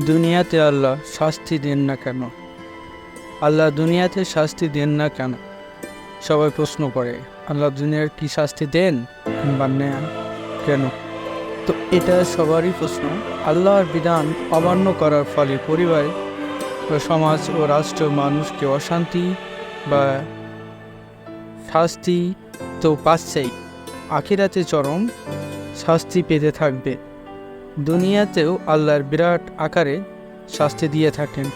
দুনিয়াতে আল্লাহ শাস্তি দেন না কেন? আল্লাহ দুনিয়াতে শাস্তি দেন না কেন? সবাই প্রশ্ন করে, আল্লাহ দুনিয়ার কি শাস্তি দেন বা নেন কেন? তো এটা সবারই প্রশ্ন। আল্লাহর বিধান অমান্য করার ফলে পরিবার বা সমাজ ও রাষ্ট্র মানুষকে অশান্তি বা শাস্তি তো পাচ্ছেই, আখিরাতে চরম শাস্তি পেতে থাকবে। দুনিয়াতেও আল্লাহর বিরাট আকারে শাস্তি দিয়ে থাকেন।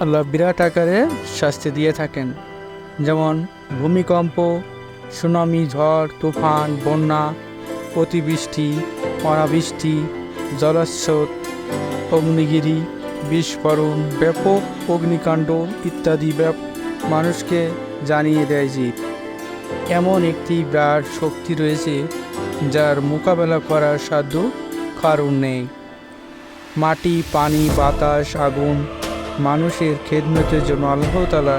আল্লাহ বিরাট আকারে শাস্তি দিয়ে থাকেন, যেমন ভূমিকম্প, সুনামি, ঝড়, তুফান, বন্যা, অতিবৃষ্টি, অনাবৃষ্টি, জলোচ্ছ্বাস, অগ্নিগিরি, বিস্ফোরণ, ব্যাপক অগ্নিকাণ্ড ইত্যাদি মানুষকে জানিয়ে দেয় যে এমন একটি বিরাট শক্তি রয়েছে যার মোকাবেলা করার সাধ্য কারণ নেই। মাটি, পানি, বাতাস, আগুন মানুষের খেদমতের জন্য আল্লাহ তাআলা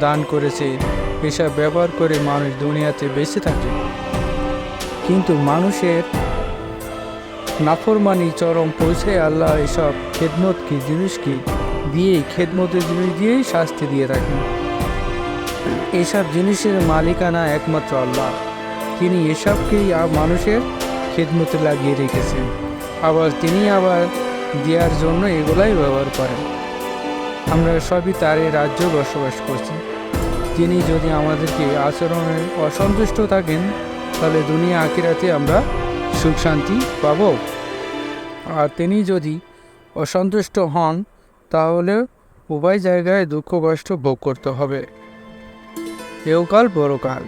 দান করেছে। এসব ব্যবহার করে মানুষ দুনিয়াতে বেঁচে থাকে, কিন্তু মানুষের নাফরমানি চরম পৌঁছে আল্লাহ এসব খেদমতের জিনিস দিয়েই শাস্তি দিয়ে থাকেন। এসব জিনিসের মালিকানা একমাত্র আল্লাহ। তিনি এসবকেই মানুষের খেদমতে লাগিয়ে রেখেছেন, তিনি দেওয়ার জন্য এগুলাই ব্যবহার করেন। আমরা সবই তারই রাজ্য বসবাস করছি। তিনি যদি আমাদেরকে আচরণে অসন্তুষ্ট থাকেন, তাহলে দুনিয়া আখিরাতে আমরা সুখ শান্তি পাব। আর তিনি যদি অসন্তুষ্ট হন, তাহলে উভয় জায়গায় দুঃখ কষ্ট ভোগ করতে হবে, এহকাল পরকাল।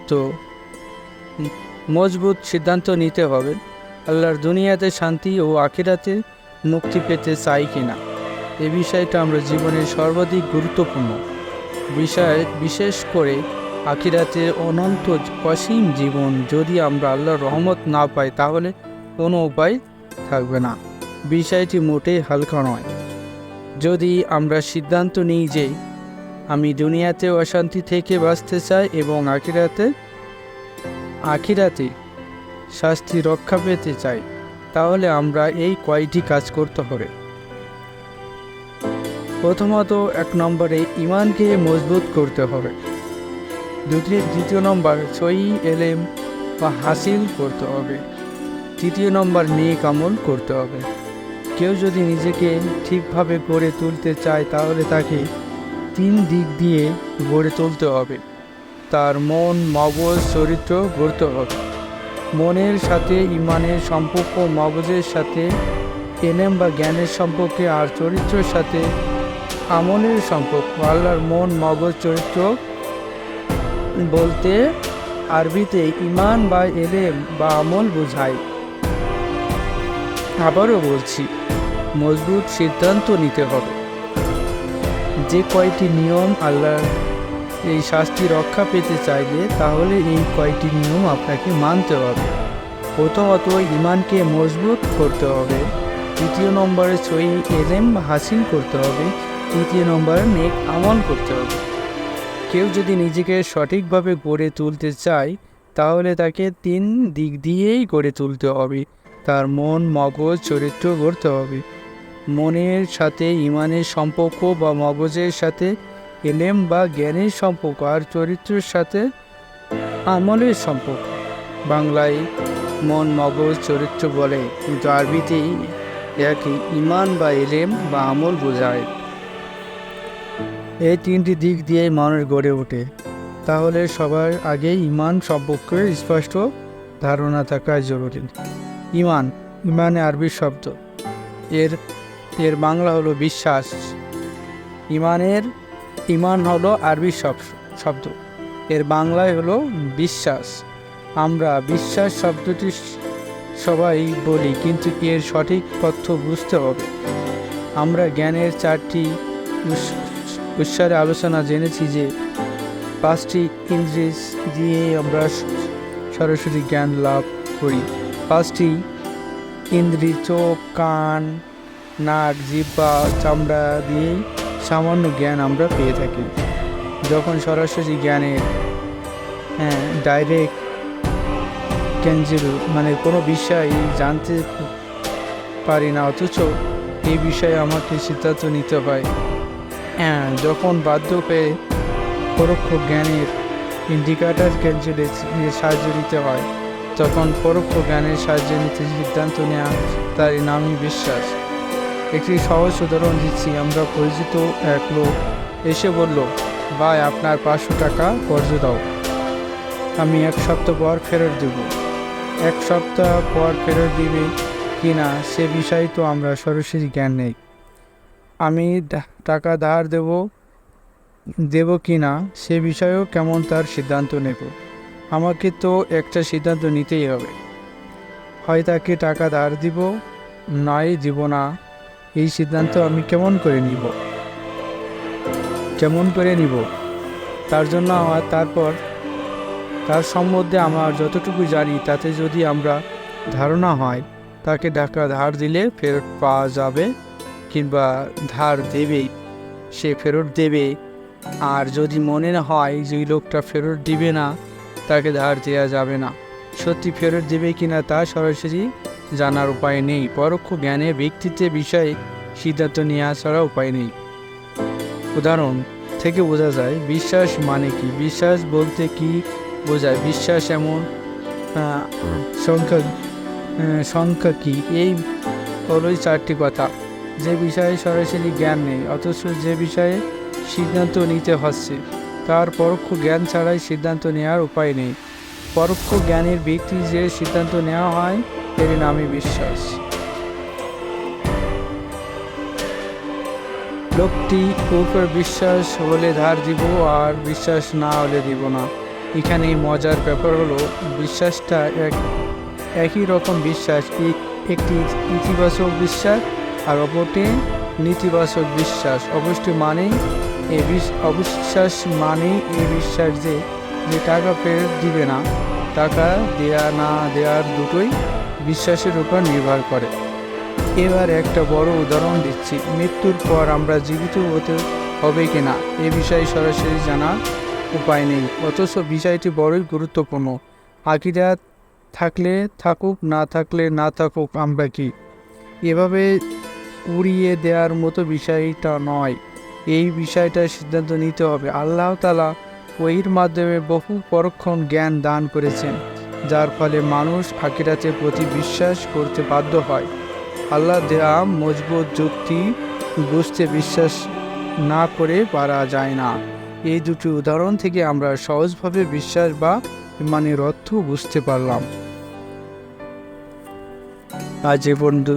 তো মজবুত সিদ্ধান্ত নিতে হবে, আল্লাহর দুনিয়াতে শান্তি ও আখিরাতে মুক্তি পেতে চাই কিনা। এই বিষয়টা আমরা জীবনের সর্বাধিক গুরুত্বপূর্ণ বিষয়। বিশেষ করে আখিরাতে অনন্ত অসীম জীবন যদি আমরা আল্লাহর রহমত না পাই, তাহলে কোনো উপায় থাকবে না। বিষয়টি মোটেই হালকা নয়। যদি আমরা সিদ্ধান্ত নিই যে আমি দুনিয়াতে অশান্তি থেকে বাঁচতে চাই এবং আখিরাতে শাস্তি রক্ষা পেতে চাই, তাহলে আমরা এই কয়টি কাজ করতে হবে। প্রথমত, 1 নম্বরে ইমানকে মজবুত করতে হবে। দ্বিতীয় নম্বর, সহিহ ইলম বা হাসিল করতে হবে। তৃতীয় নম্বর, নেক আমল করতে হবে। কেউ যদি নিজেকে ঠিকভাবে গড়ে তুলতে চায়, তাহলে তাকে 3 দিক দিয়ে গড়ে তুলতে হবে। তার মন, মগজ, চরিত্র গড়তে হবে। মনের সাথে ইমানের সম্পর্ক, মগজের সাথে এলেম বা জ্ঞানের সম্পর্কে, আর চরিত্রের সাথে আমলের সম্পর্ক। আল্লাহর মন, মগজ, চরিত্র বলতে আরবিতে ইমান বা এলেম বা আমল বোঝায়। আবারও বলছি, মজবুত সিদ্ধান্ত নিতে হবে। যে কয়টি নিয়ম আল্লাহর এই শাস্তি রক্ষা পেতে চাইলে, তাহলে এই কয়টি নিয়ম আপনাকে মানতে হবে। প্রথমত, ইমানকে মজবুত করতে হবে। দ্বিতীয় নম্বরে সহিহ ইলম হাসিল করতে হবে। তৃতীয় নম্বরে নেক আমল করতে হবে। কেউ যদি নিজেকে সঠিকভাবে গড়ে তুলতে চায়, তাহলে তাকে 3 দিক দিয়েই গড়ে তুলতে হবে। তার মন, মগজ, চরিত্র গড়তে হবে। মনের সাথে ইমানের সম্পর্ক বা মগজের সাথে এলেম বা জ্ঞানের সম্পর্ক, আর চরিত্রের সাথে আমলের সম্পর্ক। বাংলায় মন, মগজ, চরিত্র বলে, কিন্তু আরবিতেই একে ইমান বা এলেম বা আমল বোঝায়। এই 3টি দিক দিয়ে মানুষ গড়ে ওঠে। তাহলে সবার আগে ইমান সম্পর্কে স্পষ্ট ধারণা থাকা জরুরি। ইমানে আরবি শব্দ, এর বাংলা হলো বিশ্বাস। ইমান হলো আরবি শব্দ, এর বাংলায় হলো বিশ্বাস। আমরা বিশ্বাস শব্দটি সবাই বলি, কিন্তু এর সঠিক অর্থ বুঝতে হবে। আমরা জ্ঞানের 4টি উৎসারে আলোচনা জেনেছি যে 5টি ইন্দ্রিয় দিয়ে আমরা সরাসরি জ্ঞান লাভ করি। 5টি ইন্দ্রিয়, চোখ, কান, নাক, জিহ্বা, চামড়া দিয়েই সামান্য জ্ঞান আমরা পেয়ে থাকি। যখন সরাসরি জ্ঞানের ডাইরেক্ট কেঞ্জিল মানে কোনো বিষয় জানতে পারি না, অথচ এই বিষয়ে আমাকে সিদ্ধান্ত নিতে হয়। হ্যাঁ, যখন বাধ্য হয়ে পরোক্ষ জ্ঞানের ইন্ডিকেটর কেঞ্জিলের সাহায্য নিতে হয়, তখন পরোক্ষ জ্ঞানের সাহায্য নিতে সিদ্ধান্ত নেওয়া, তার নামই বিশ্বাস। একটি সহজ উদাহরণ দিচ্ছি। আমরা পরিচিত এক লোক এসে বলল, ভাই আপনার 500 টাকা কর্জ দাও, আমি 1 সপ্তাহ পর ফেরত দেব। 1 সপ্তাহ পর ফেরত দিবে কি না সে বিষয়ে তো আমরা সরাসরি জ্ঞান নেই। আমি টাকা ধার দেব কি না সে বিষয়েও কেমন তার সিদ্ধান্ত নেব? আমাকে তো একটা সিদ্ধান্ত নিতেই হবে, হয় তাকে টাকা ধার দিব, নয় দিব না। এই সিদ্ধান্ত আমি কেমন করে নিব? তার জন্য তার সম্বন্ধে আমার যতটুকু জানি তাতে যদি আমরা ধারণা হয় তাকে টাকা ধার দিলে ফেরত পাওয়া যাবে কিংবা ধার দেবে, সে ফেরত দেবে, আর যদি মনে হয় যে ওই লোকটা ফেরত দিবে না, তাকে ধার দেওয়া যাবে না। সত্যি ফেরত দেবে কিনা তা সরাসরি জানার উপায় নেই। পরোক্ষ জ্ঞানে ব্যক্তিত্বের বিষয়ে সিদ্ধান্ত নেওয়া ছাড়া উপায় নেই। উদাহরণ থেকে বোঝা যায় বিশ্বাস মানে কি। বিশ্বাস বলতে কি বোঝায়? বিশ্বাস এমন সংখ্যা কি? এই হলোই 4টি কথা। যে বিষয়ে সরাসরি জ্ঞান নেই, অথচ যে বিষয়ে সিদ্ধান্ত নিতে হচ্ছে, তার পরোক্ষ জ্ঞান ছাড়াই সিদ্ধান্ত নেওয়ার উপায় নেই। পরোক্ষ জ্ঞানের ব্যক্তি যে সিদ্ধান্ত নেওয়া হয় এর নামই বিশ্বাস। লোকটি উপর বিশ্বাস হলে ধার দিব, আর বিশ্বাস না হলে দিব না। এখানে মজার ব্যাপার হলো বিশ্বাসটা একই রকম বিশ্বাস, একটি ইতিবাচক বিশ্বাস আর অপরটি নেতিবাচক বিশ্বাস। অবিশ্বাস মানে এই বিশ্বাস যে টাকা ফেরত দিবে না। টাকা দেয়া না দেওয়ার দুটোই বিশ্বাসের উপর নির্ভর করে। এবার একটা বড় উদাহরণ দিচ্ছি। মৃত্যুর পর আমরা জীবিত হতে হবে কিনা এ বিষয়ে সরাসরি জানার উপায় নেই, অথচ বিষয়টি বড়ই গুরুত্বপূর্ণ। আখিরাত থাকলে থাকুক, না থাকলে না থাকুক, আমরা কি এভাবে উড়িয়ে দেওয়ার মতো বিষয়টা নয়। এই বিষয়টা সিদ্ধান্ত নিতে হবে। আল্লাহ তাআলা ওহীর মাধ্যমে বহু পরোক্ষ জ্ঞান দান করেছেন, যার ফলে মানুষ আখিরাতের প্রতি বিশ্বাস করতে বাধ্য হয়। আল্লাহ দেয়া মজবুত যুক্তি বুঝতে বিশ্বাস না করে পারা যায় না। এই দুটি উদাহরণ থেকে আমরা সহজভাবে বিশ্বাস বা ইমানের অর্থ বুঝতে পারলাম। আজ এ পর্যন্ত।